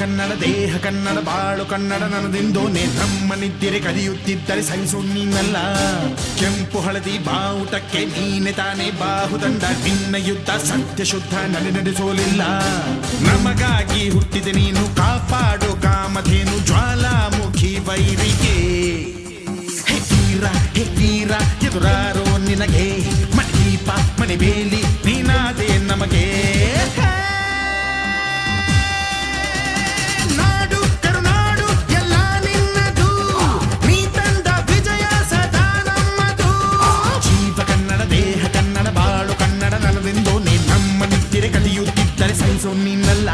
ಕನ್ನಡ ದೇಹ ಕನ್ನಡ ಬಾಳು ಕನ್ನಡ ನನ್ನದೆಂದೋನೆ ನಮ್ಮ ನಿದ್ದರೆ ಕದಿಯುತ್ತಿದ್ದರೆ ಸಹಿಸು ನೀನಲ್ಲ. ಕೆಂಪು ಹಳದಿ ಬಾವುಟಕ್ಕೆ ನೀನೆ ತಾನೇ ಬಾಹುದಂಡ, ನಿನ್ನ ಯುದ್ಧ ಸತ್ಯ ಶುದ್ಧ ನಡೆಸೋಲಿಲ್ಲ. ನಮಗಾಗಿ ಹುಟ್ಟಿದೆ ನೀನು ಕಾಪಾಡು ಕಾಮಧೇನು ಜ್ವಾಲಾಮುಖಿ ವೈರಿಗೆ. ಹೇ ತೀರ ಎದುರಾರೋ ನಿನಗೆ ಮಣಿದೀಪ ಮಣಿಬೇಲಿ ನೀನಾದೆ ನಮಗೆ. ನಾಡು ಕರುನಾಡು ಎಲ್ಲ ನಿನ್ನದು, ನೀ ತಂದ ವಿಜಯ ಸದಾ ನಮ್ಮದು. ಜೀವ ಕನ್ನಡ ದೇಹ ಕನ್ನಡ ಬಾಳು ಕನ್ನಡ ನನ್ನದೆಂದು ನೀ ನಮ್ಮ ನಿದ್ದರೆ ಕಲಿಯುತ್ತಿದ್ದರೆ ಸಹಿಸೋ ನೀನಲ್ಲ.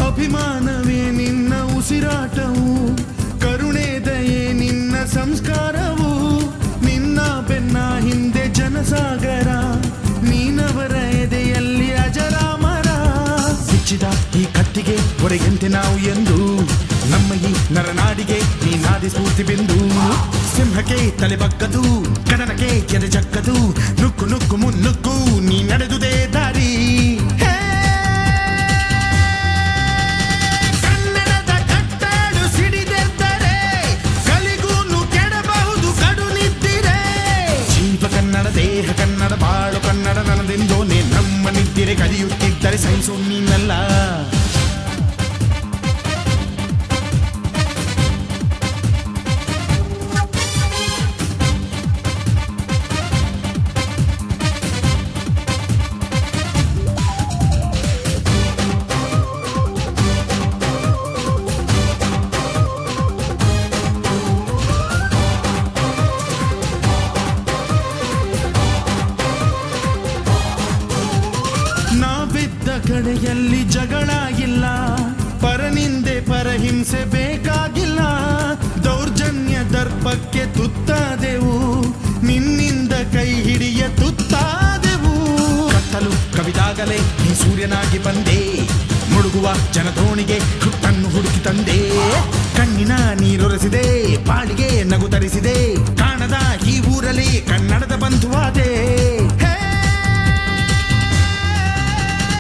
ಅಭಿಮಾನವೇ ನಿನ್ನ ಉಸಿರಾಟವು, ಕರುಣೆ ದಯೆ ನಿನ್ನ ಸಂಸ್ಕಾರವು. ನಿನ್ನ ಬೆನ್ನ ಹಿಂದೆ ಜನಸಾಗರ, ನೀನವರ ಎದೆಯಲ್ಲಿ ಅಜರಾಮರ. ಬಿಚ್ಚಿದ ಈ ಕತ್ತಿಗೆ ಹೊಡೆಯಂತೆ ನಾವು ಎಂದು, ನಮ್ಮ ಈ ನರನಾಡಿಗೆ ನೀನಾದಿ ಸ್ಫೂರ್ತಿ ಬಿಂದು. ಸಿಂಹಕ್ಕೆ ತಲೆ ಬಗ್ಗದು, ಕಡನಕ್ಕೆ ಕೆರೆ ಜಕ್ಕದು, ನುಕ್ಕು ನುಕ್ಕು ಮುನ್ನುಕ್ಕು ನೀ ನಡೆದುದೇ ದಾರಿ. ದೇಹ ಕನ್ನಡ ಬಾಳು ಕನ್ನಡ ನನ್ನದೆಂದೋನೆ ನಮ್ಮ ನಿದ್ದರೆ ಕಲಿಯುತ್ತಿದ್ದರೆ ಸಹಿಸು ನೀನಲ್ಲ. ನಾವಿದ್ದ ಕಡೆಯಲ್ಲಿ ಜಗಳ ಇಲ್ಲ, ಪರನಿಂದೆ ಪರಹಿಂಸೆ ಬೇಕಾಗಿಲ್ಲ. ದೌರ್ಜನ್ಯ ದರ್ಪಕ್ಕೆ ತುತ್ತಾದೆವು, ನಿನ್ನಿಂದ ಕೈ ಹಿಡಿಯ ತುತ್ತಾದೆವು. ಕತ್ತಲು ಕವಿದಾಗಲೇ ನೀ ಸೂರ್ಯನಾಗಿ ಬಂದೆ, ಮುಳುಗುವ ಜನದೋಣಿಗೆ ಹುಟ್ಟನ್ನು ಹುಡುಕಿ ತಂದೆ. ಕಣ್ಣಿನ ನೀರೊರೆಸಿದೆ, ಬಾಳಿಗೆ ನಗು ತರಿಸಿದೆ.